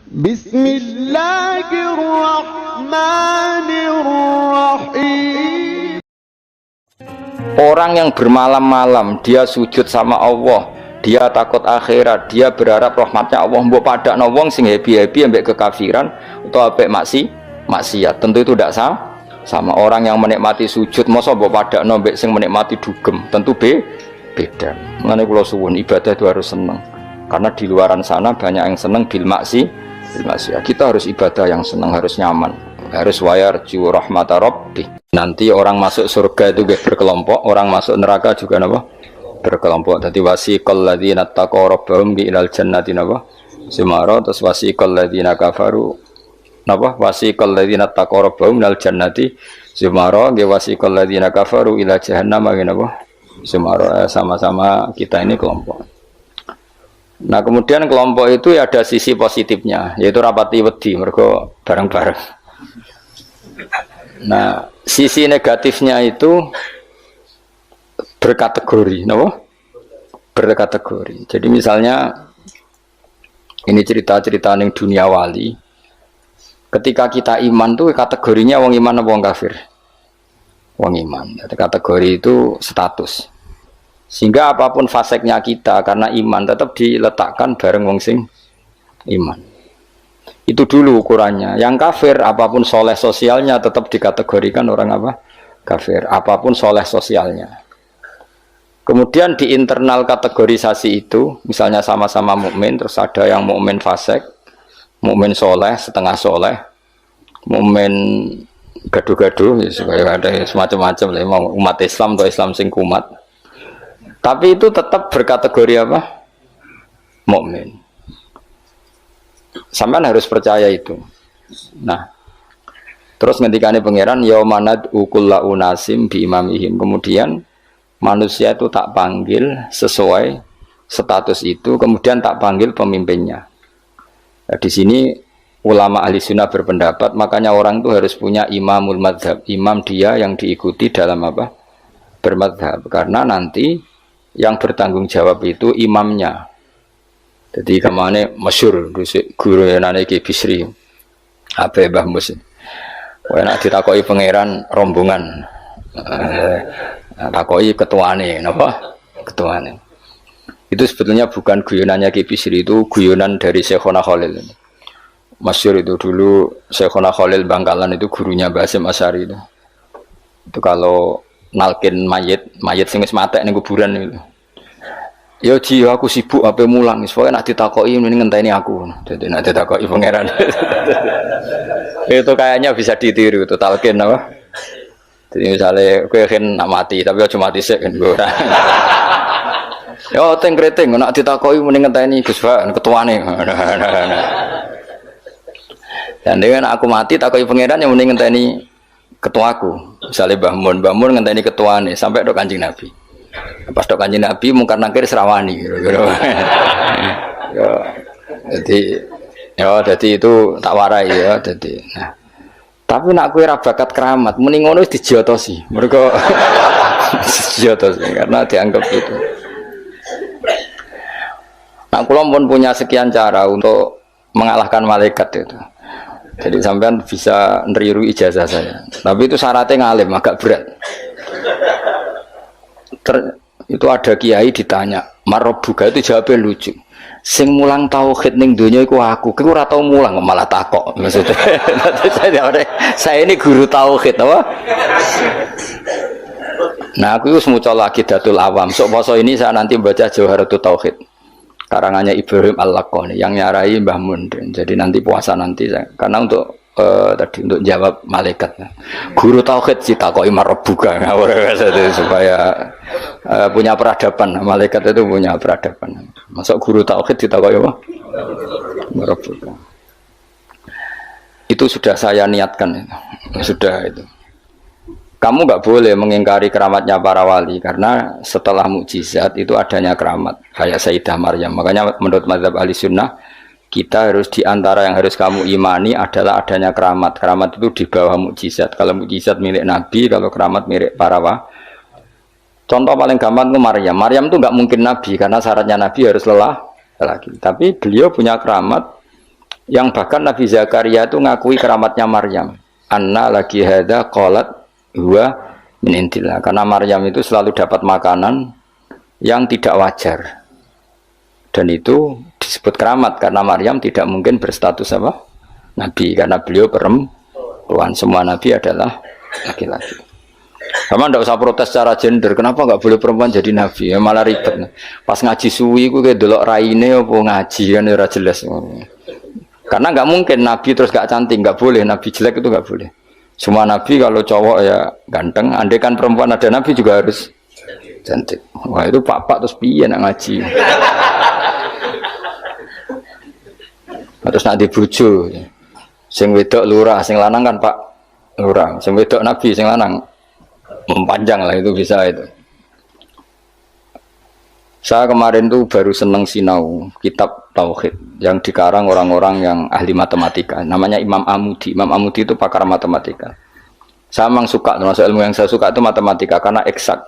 Bismillahirrahmanirrahim. Orang yang bermalam-malam dia sujud sama Allah, dia takut akhirat, dia berharap rahmatnya Allah, mbok padakno wong sing happy-happy ambek kekafiran atau ambek maksiat. Tentu itu tidak sama orang yang menikmati sujud, masa mbok padakno ambek sing menikmati dugem. Tentu beda. Mengenai kula suwun ibadah itu harus senang. Karena di luaran sana banyak yang senang bil maksiat. Kita harus ibadah yang senang, harus nyaman, harus wayarju rahmata rabbih. Nanti orang masuk surga itu berkelompok, orang masuk neraka juga napa? Berkelompok. Dadi wasiqal ladzina taqaw rabbahum ilal jannati napa? Sumara. Terus wasiqal ladzina kafaru napa? Wasiqal ladzina taqaw rabbahum ilal jannati sumara. Nggih wasiqal ladzina kafaru ila jahannam napa? Sumara. Sama-sama kita ini kelompok. Nah, kemudian kelompok itu ya ada sisi positifnya, yaitu rapati wedi mergo bareng-bareng. Nah, sisi negatifnya itu berkategori, no? Berkategori. Jadi misalnya ini cerita-cerita ning dunia wali. Ketika kita iman tuh kategorinya wong iman apa wong kafir? Wong iman. Jadi kategori itu status. Sehingga apapun faseknya kita karena iman tetap diletakkan bareng wong sing iman. Itu dulu ukurannya. Yang kafir apapun soleh sosialnya tetap dikategorikan orang apa? Kafir. Apapun soleh sosialnya. Kemudian di internal kategorisasi itu, misalnya sama-sama mukmin, terus ada yang mukmin fasik, mukmin soleh, setengah soleh, mukmin gaduh-gaduh, ya, supaya ada semacam-macam lah. Umat Islam atau Islam sing kumat. Tapi itu tetap berkategori apa? Mukmin. Sampean harus percaya itu. Nah, terus ngendikane pangeran yaumanad ukulla unasim bi imamihim. Kemudian manusia itu tak panggil sesuai status itu, kemudian tak panggil pemimpinnya. Nah, di sini ulama ahli sunnah berpendapat, makanya orang itu harus punya imamul madhab, imam dia yang diikuti dalam apa? Bermadhab. Karena nanti yang bertanggung jawab itu imamnya. Jadi kemana masyhur guru yang nane Ki Bisri apa Mbah Mus. Wah nak ditakoki pangeran rombongan. Takoki ketuane napa? Ketuane. Itu sebetulnya bukan guyonannya Ki Bisri, itu guyonan dari Syekhona Khalil. Masyhur itu dulu Syekhona Khalil Bangkalan itu gurunya Mbah Hasyim Asy'ari itu. Itu kalau nalkin mayit sing wis matek ning kuburan itu. Ya ji aku sibuk ape mulang, soalnya nak ditakoki mending ngenteni aku. Jadi nak ditakoki pangeran. Itu kayaknya bisa ditiru itu talqin apa? Jadi misalnya kowe kan nak mati tapi aja mati sik kan ora. Ya teng kreting nak ditakoki mending ngenteni Gus Ba ketuane. Dan dengan aku mati takoki pangeran yang mending ngenteni ketuaku. Misalnya Mbah Mun ngenteni ketuane sampai dok Kanjeng Nabi. Pas dok Kanjeng Nabi mungkar nakir serawani. Jadi itu tak warai ya. Jadi, nah, tapi nak kue rabakat keramat, mending ngono dijotosi. Mereka dijotosi karena dianggap itu. Nah, kula pun punya sekian cara untuk mengalahkan malaikat itu. Jadi sampean bisa neriru ijazah saya. Tapi itu syaratnya ngalim, agak berat. Itu ada kiai ditanya, "Marabbuka?" Itu jawabnya lucu. Sing mulang tauhid ning donya iku aku. Kowe ora tau mulang malah takok. Maksudnya saya ini guru tauhid apa? Nah, aku itu semuanya lagi Datul Awam. Sok poso ini saya nanti baca Jawharatut Tauhid. Karangannya Ibrahim Al-Laqani yang nyarai Mbah Mun. Jadi nanti puasa nanti saya, karena untuk tadi untuk jawab malaikat. Guru tauhid ditakoki marabbuka supaya punya peradaban. Malaikat itu punya peradaban. Masuk guru tauhid ditakoki apa? Marabbuka. Itu sudah saya niatkan itu. Sudah itu. Kamu nggak boleh mengingkari keramatnya para wali karena setelah mukjizat itu adanya keramat kayak Sayyidah Maryam. Makanya menurut mazhab ahli sunnah kita harus diantara yang harus kamu imani adalah adanya keramat. Keramat itu di bawah mukjizat. Kalau mukjizat milik Nabi, kalau keramat milik para wali. Contoh paling gampang itu Maryam. Maryam itu nggak mungkin Nabi karena syaratnya Nabi harus lelaki. Tapi beliau punya keramat Yang bahkan Nabi Zakaria itu ngakui keramatnya Maryam. Anna lagi hada qalat huwa min indillah. Karena Maryam itu selalu dapat makanan yang tidak wajar. Dan itu disebut keramat karena Maryam tidak mungkin berstatus apa? Nabi, karena beliau perempuan. Semua nabi adalah laki-laki. Sama ndak usah protes secara gender. Kenapa nggak boleh perempuan jadi nabi? Ya malah ribet. Pas ngaji suwi ku kayak delok raine apa ngaji kan ora jelas. Karena nggak mungkin nabi terus gak cantik, nggak boleh. Nabi jelek itu nggak boleh. Semua nabi kalau cowok ya ganteng. Andai kan perempuan ada nabi juga harus cantik. Wah itu pak terus piye nak ngaji. Terus nak dibujo. Sing wedok lurah, sing lanang kan Pak lurah. Sing wedok nabi, sing lanang mempanjang lah itu bisa itu. Saya kemarin tuh baru seneng sinau kitab Tauhid yang dikarang orang-orang yang ahli matematika. Namanya Imam Amudi. Imam Amudi itu pakar matematika. Saya memang suka, termasuk ilmu yang saya suka itu matematika karena eksak.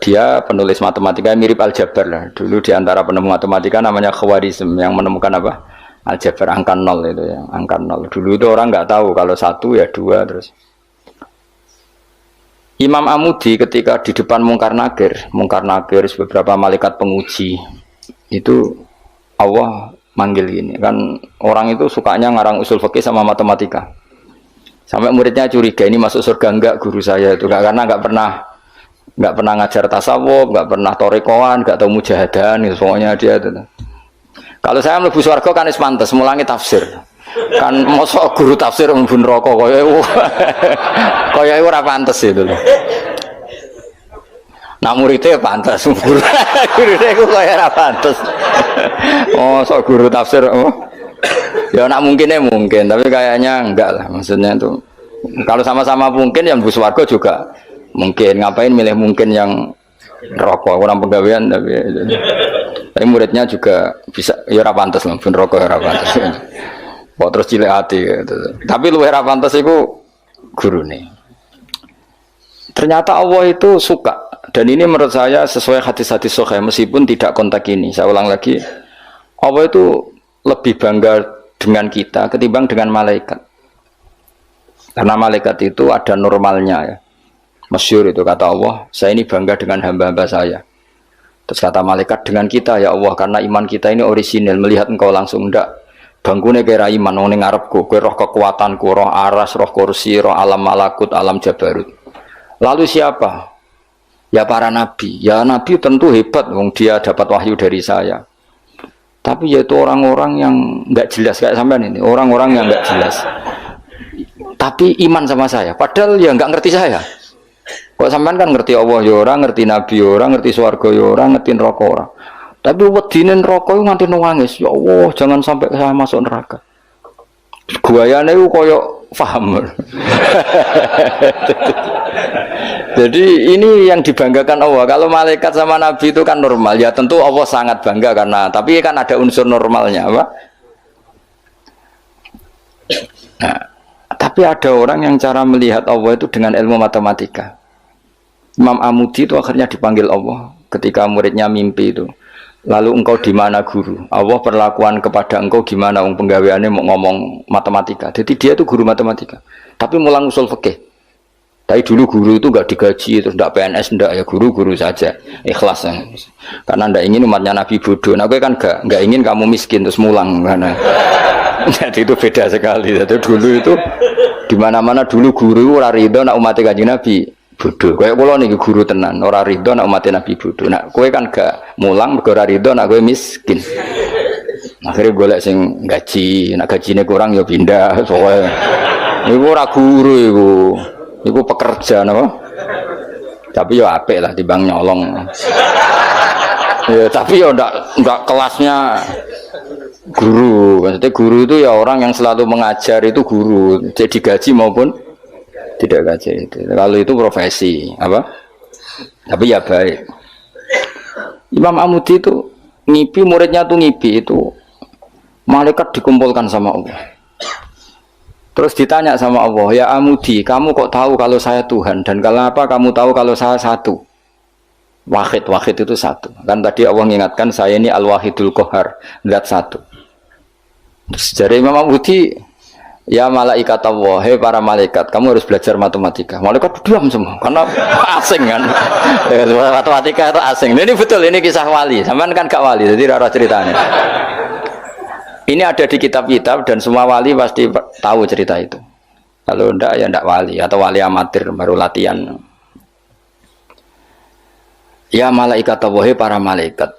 Dia penulis matematika mirip aljabar lah. Dulu diantara penemu matematika namanya Khwarizm yang menemukan apa? Aljabar angka 0 itu ya, angka 0. Dulu itu orang nggak tahu kalau 1 ya 2 terus. Imam Amudi ketika di depan Mungkar Nakir beberapa malaikat penguji itu Allah manggil gini kan, orang itu sukanya ngarang usul fikih sama matematika sampai muridnya curiga ini masuk surga enggak guru saya itu karena nggak pernah ngajar tasawuf, nggak pernah torekoan, nggak tahu mujahadan gitu, pokoknya dia itu. Kalau saya mlebu swarga kan wis pantes mulangi tafsir. Kan mosok guru tafsir mlebu neraka kaya ora pantes itu lho. Nah muridnya pantes, gurune iku kaya ora pantes. Mosok guru tafsir ya nak mungkinnya mungkin, tapi kayaknya enggak lah. Maksudnya itu kalau sama-sama mungkin yang mlebu swarga juga mungkin. Ngapain milih mungkin yang neraka orang pegawaian tapi muridnya juga bisa ya ora pantes lho, ben rokok ora pantes. Kok terus cilik ati gitu. Tapi luwih ora pantes iku gurune. Ternyata Allah itu suka dan ini menurut saya sesuai hadis-hadis sahih meskipun tidak kontak ini. Saya ulang lagi. Allah itu lebih bangga dengan kita ketimbang dengan malaikat. Karena malaikat itu ada normalnya ya. Masyhur itu kata Allah, saya ini bangga dengan hamba-hamba saya. Terus kata malaikat dengan kita ya Allah karena iman kita ini orisinil melihat engkau langsung ndak bangkune kira iman wong ning ngarepku kowe roh kekuatanku roh aras roh kursi roh alam malakut alam jabarut. Lalu siapa? Ya para nabi. Ya nabi tentu hebat wong dia dapat wahyu dari saya. Tapi yaitu orang-orang yang enggak jelas kayak sampean ini, orang-orang yang enggak jelas. Tapi iman sama saya padahal ya enggak ngerti saya. Kok sampean kan ngerti Allah ya ora, ngerti Nabi ya ora, ngerti swarga ya ora, ngerti neraka ora. Tapi wedine neraka iku nganti nangis, ya Allah, jangan sampai saya masuk neraka. Guayane iku koyo paham. Jadi ini yang dibanggakan Allah. Kalau malaikat sama Nabi itu kan normal. Ya tentu Allah sangat bangga karena tapi kan ada unsur normalnya, apa? Nah, tapi ada orang yang cara melihat Allah itu dengan ilmu matematika. Imam Amudi itu akhirnya dipanggil Allah ketika muridnya mimpi itu. Lalu engkau di mana guru? Allah perlakuan kepada engkau gimana? Penggaweannya mau ngomong matematika. Jadi dia itu guru matematika. Tapi mulang usul fikih. Tapi dulu guru itu nggak digaji, terus nggak PNS, nggak ya guru saja, ikhlas. Karena nggak ingin umatnya Nabi bodoh. Nah, gue kan nggak ingin kamu miskin terus mulang. Karena jadi itu beda sekali. Jadi dulu itu di mana-mana dulu guru ora ridho nak umatnya Kanjeng Nabi bodoh. Kayak kula niki guru tenan, ora ridho nak umatnya Nabi bodoh. Nah, kowe kan gak mulang mergo ora ridho nak kowe miskin. Akhirnya golek sing gaji, nak gajine kurang ya pindah. Soale iku ora guru iku. Iku pekerja napa? Tapi ya apik lah timbang nyolong. Ya, tapi ya ndak kelasnya guru. Maksudnya guru itu ya orang yang selalu mengajar itu guru. Jadi gaji maupun tidak gaji itu. Kalau itu profesi apa? Tapi ya baik. Imam Amudi itu ngipi muridnya tuh ngipi itu malaikat dikumpulkan sama Allah. Terus ditanya sama Allah, ya Amudi, kamu kok tahu kalau saya Tuhan dan kalau apa kamu tahu kalau saya satu? Wahid itu satu. Kan tadi Allah mengingatkan saya ini Al-Wahidul Qahar, zat satu. Terus dari Imam Budi, ya malaikat Allah, hei para malaikat, kamu harus belajar matematika. Malaikat diam semua, karena asing kan. Matematika itu asing. Ini betul, ini kisah wali. Sampean kan gak wali, jadi rara ceritanya. Ini ada di kitab-kitab dan semua wali pasti tahu cerita itu. Kalau ndak ya ndak wali atau wali amatir baru latihan. Ya malaikat Allah, para malaikat,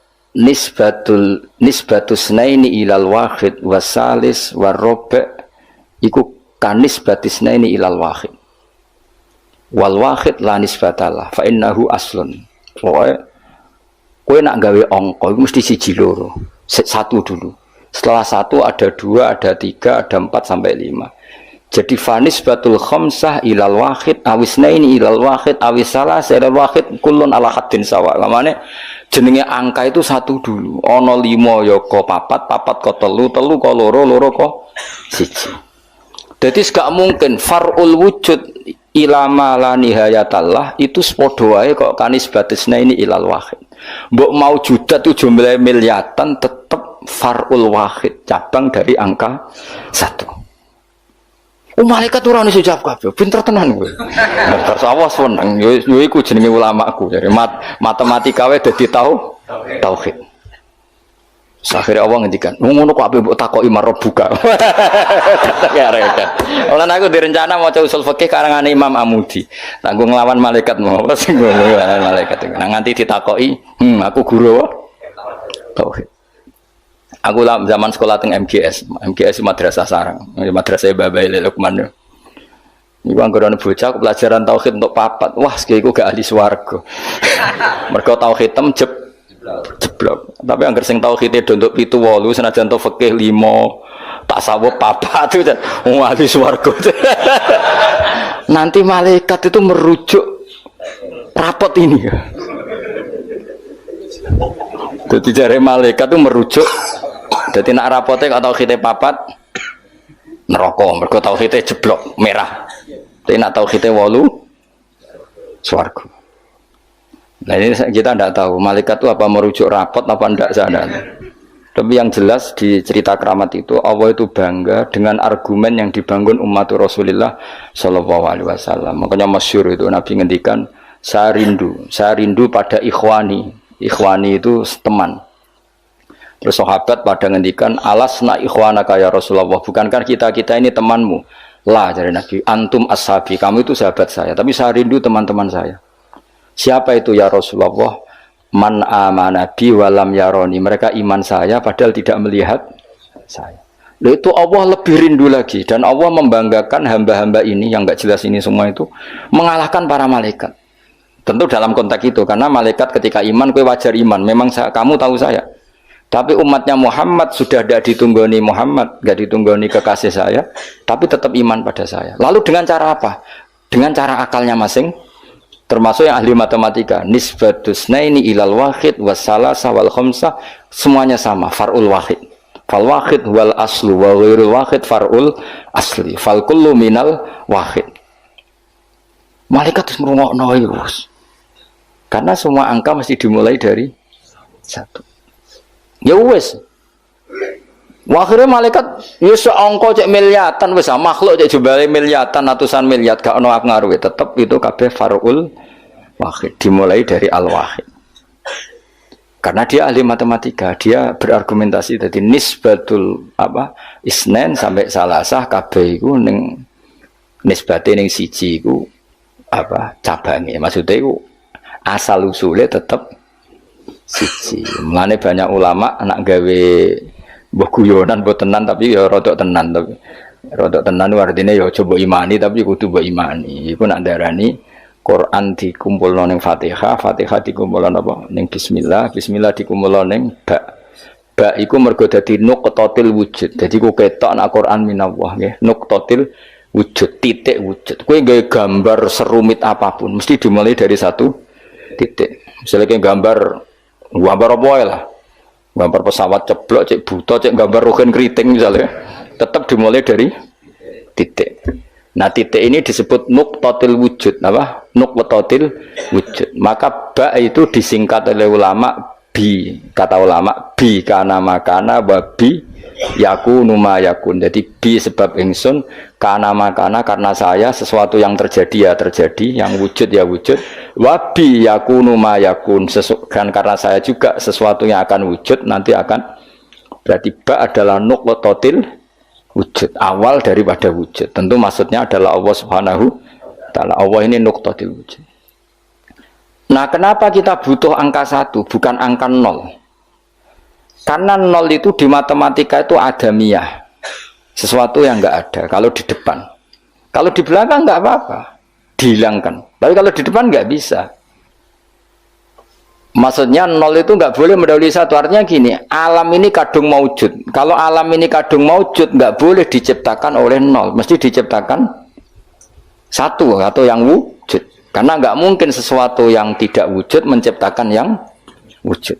nisbatus naini ilal wahid wasalis warobe iku kanisbatis naini ilal wahid wal wahid la nisbatalah fa innahu aslun. Pokoknya kowe nak gawe angka itu mesti siji loro, satu dulu. Setelah satu ada dua, ada tiga, ada 4 sampai 5. Jadi fanis batul khamsah ilal wahid awisnaini ilal wahid awisalas ilal wahid kullun ala haddin sawa. Lamane jenenge angka itu satu dulu. Ana 5 ya ko 4, 4 ko 3, 3 ko 2, 2 ko 1. Jadi gak mungkin far'ul wujud ilama la nihayatallah itu sepodo wae kok kanis batisna ini ilal wahid. Mbok mau judat itu jumlah miliatan tetap far'ul wahid, cabang dari angka 1. Malaikat ora ono jawab kabeh. Pinter tenan kowe. Terus awas seneng yo iku jenenge ulamaku. Jadi matematika wae dadi tauhid. Akhire Allah ngendikan, ngono kok ape mbok takoki marbuka. Ya repot. Olan aku direncana maca usul fikih karangane Imam Amudi. Tanggo nglawan malaikat mau sing ngono malaikat. Nah nganti ditakoki, aku guru tauhid. Aku lah zaman sekolah teng MGS madrasah sarang, madrasah Babai Lukman. Iku anggere bocah pelajaran tauhid untuk papat. Wah, iku gak ahli swarga. Mergo tauhid tem jeblok. Tapi anggere sing tauhide untuk 7 8 senajan to fikih 5, tasawuf papat itu ahli swarga. Nanti malaikat itu merujuk rapot ini. Jadi jare malaikat itu merujuk. Jadi nak rapotnya atau tauhidnya papat neraka, mergo tauhidnya jeblok merah. Tapi nak tauhidnya 8 swarga. Nah ini kita tidak tahu malaikat itu apa merujuk rapot apa tidak sadar. Tapi yang jelas di cerita keramat itu Allah itu bangga dengan argumen yang dibangun umat Rasulullah Shallallahu Alaihi Wasallam. Makanya masyhur itu Nabi ngendikan saya rindu pada ikhwani. Ikhwani itu teman. Terus sahabat pada ngendikan alasna ikhwanaka ya Rasulullah, bukankah kita ini temanmu? Lah dari Nabi, antum ashabi, kamu itu sahabat saya, tapi saya rindu teman-teman saya. Siapa itu ya Rasulullah? Man amana bi walam yaroni, mereka iman saya padahal tidak melihat saya. Lalu itu Allah lebih rindu lagi, dan Allah membanggakan hamba-hamba ini yang enggak jelas ini semua itu mengalahkan para malaikat. Tentu dalam konteks itu, karena malaikat ketika iman, kue wajar iman, memang kamu tahu saya. Tapi umatnya Muhammad sudah tidak ditunggoni Muhammad, tidak ditunggoni kekasih saya, tapi tetap iman pada saya. Lalu dengan cara apa? Dengan cara akalnya masing, termasuk yang ahli matematika. Nisbatus naini ilal wahid wassalasa wal khamsah, semuanya sama, far'ul wahid. Fal wahid wal aslu wa ghairul wahid far'ul asli. Fal kullu minal wahid. Malaikat terus merungokno iki, Bos. Karena semua angka mesti dimulai dari 1. Ya wes. Akhirnya malaikat ya seangka cek miliatan wis makhluk cek jumlahe miliatan ratusan miliar gak ono ngaruh tetep itu kabeh far'ul wahid dimulai dari al-wahid. Karena dia ahli matematika, dia berargumentasi tadi nisbatul isnen sampai salasah kabeh iku ning nisbate ning siji iku cabange. Maksudnya iku asal usule tetep siji. Mulane banyak ulama anak gawe mbah guyonan mbok tenan tapi ya rodok tenan tapi rodok tenan artine ya coba imani tapi kudu mbok imani. Iku nak darani Quran dikumpulno ning Fatihah, Fatihah dikumpulno apa ning bismillah, bismillah dikumpulno ning ba. Ba iku mergo dadi nuqtatil wujud. Dadi ku ketok nak Quran minallah nggih, nuqtatil wujud, titik wujud. Kowe gawe gambar serumit apapun mesti dimulai dari 1 titik. Misalnya gambar apa lah, gambar pesawat ceblok, cek buta, cek gambar rugen keriting misalnya, tetap dimulai dari titik. Nah titik ini disebut nuqtatil wujud, apa? Nuqtatil wujud. Maka ba itu disingkat oleh ulama bi, kata ulama bi kana makana wa bi yakunu ma yakun. Jadi bi sebab ingsun, kana makana karena saya sesuatu yang terjadi ya terjadi, yang wujud ya wujud. Wa bi yakunu ma yakun, dan karena saya juga sesuatu yang akan wujud nanti akan, berarti ba adalah nuqtatil wujud, awal daripada wujud. Tentu maksudnya adalah Allah Subhanahu wa taala. Allah ini nuqtatil wujud. Nah, kenapa kita butuh angka 1 bukan angka 0? Karena 0 itu di matematika itu adamiyah, sesuatu yang enggak ada kalau di depan. Kalau di belakang enggak apa-apa, dihilangkan. Tapi kalau di depan enggak bisa. Maksudnya 0 itu enggak boleh mendahului 1. Artinya gini, alam ini kadung maujud. Kalau alam ini kadung maujud enggak boleh diciptakan oleh 0, mesti diciptakan 1 atau yang wujud. Karena nggak mungkin sesuatu yang tidak wujud menciptakan yang wujud.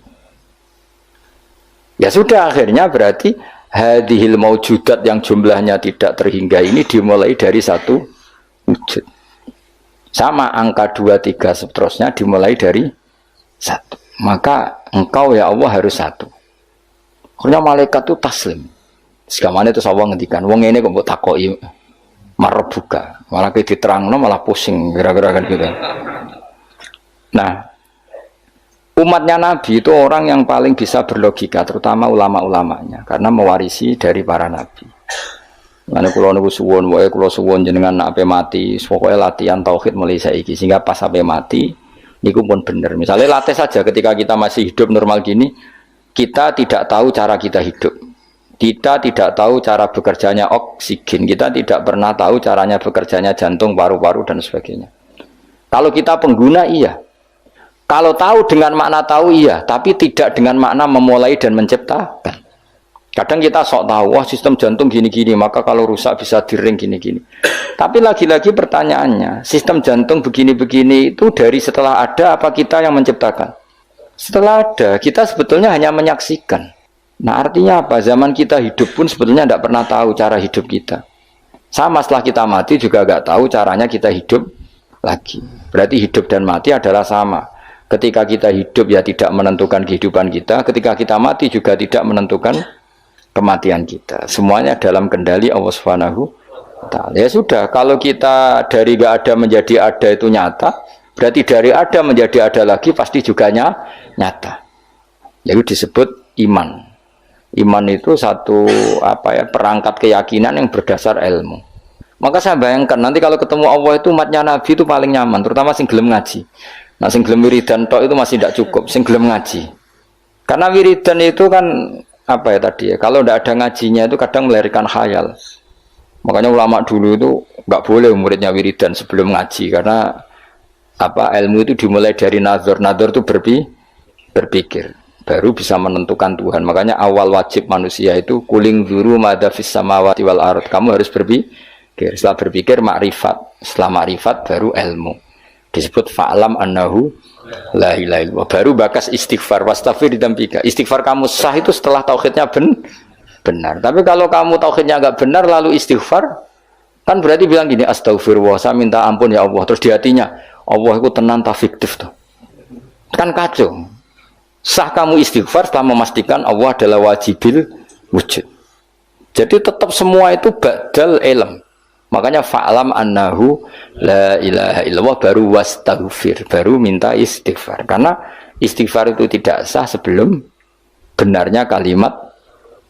Ya sudah, akhirnya berarti hadhil maujudat yang jumlahnya tidak terhingga ini dimulai dari 1 wujud. Sama angka 2, 3 seterusnya dimulai dari 1. Maka engkau ya Allah harus 1. Akhirnya malaikat itu taslim. Sekamane itu Allah ngendikan, wong ini kok mbok takoki marah buka, malah kayak diterangno malah pusing gara-gara kan gitu. Nah, umatnya Nabi itu orang yang paling bisa berlogika, terutama ulama-ulamanya, karena mewarisi dari para Nabi. Mana kulo niku suwun, wae kulo suwun jenengan ape mati, pokoknya latihan tauhid mulai saiki, sehingga pas ape mati, niku pun bener. Misalnya latih saja ketika kita masih hidup normal gini, kita tidak tahu cara kita hidup. Kita tidak tahu cara bekerjanya oksigen, kita tidak pernah tahu caranya bekerjanya jantung, paru-paru dan sebagainya. Kalau kita pengguna iya, kalau tahu dengan makna tahu iya, tapi tidak dengan makna memulai dan menciptakan. Kadang kita sok tahu, wah sistem jantung gini-gini, maka kalau rusak bisa diring gini-gini. Tapi lagi-lagi pertanyaannya, sistem jantung begini-begini itu dari setelah ada apa kita yang menciptakan? Setelah ada, kita sebetulnya hanya menyaksikan. Nah artinya apa? Zaman kita hidup pun sebetulnya tidak pernah tahu cara hidup kita. Sama setelah kita mati juga nggak tahu caranya kita hidup lagi. Berarti hidup dan mati adalah sama. Ketika kita hidup ya tidak menentukan kehidupan kita. Ketika kita mati juga tidak menentukan kematian kita. Semuanya dalam kendali Allah Subhanahu wa taala. Ya sudah, kalau kita dari nggak ada menjadi ada itu nyata, berarti dari ada menjadi ada lagi pasti juga nyata. Jadi disebut iman. Iman itu satu perangkat keyakinan yang berdasar ilmu. Maka saya bayangkan nanti kalau ketemu Allah itu umatnya Nabi itu paling nyaman, terutama sing gelem ngaji. Nah sing gelem wiridan tok itu masih tidak cukup, sing gelem ngaji. Karena wiridan itu kan kalau tidak ada ngajinya itu kadang melahirkan khayal. Makanya ulama dulu itu nggak boleh muridnya wiridan sebelum ngaji, karena ilmu itu dimulai dari nazar. Nazar itu berpikir. Baru bisa menentukan Tuhan. Makanya awal wajib manusia itu kuling dzuru madza fis samawati wal ard. Kamu harus berpikir. Setelah berpikir makrifat. Setelah makrifat baru ilmu. Disebut fa'lam annahu la ilaha illallah. Baru bakas istighfar, wastaghfir dzambika. Istighfar kamu sah itu setelah tauhidnya benar. Tapi kalau kamu tauhidnya enggak benar lalu istighfar, kan berarti bilang gini, astagfirullah, saya minta ampun ya Allah. Terus di hatinya, Allah itu tenang tak fiktif tuh. Kan kacau. Sah kamu istighfar setelah memastikan Allah adalah wajibil wujud. Jadi tetap semua itu badal ilm. Makanya fa'lam annahu la ilaha illallah baru wastaghfir, baru minta istighfar. Karena istighfar itu tidak sah sebelum benarnya kalimat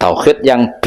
tauhid yang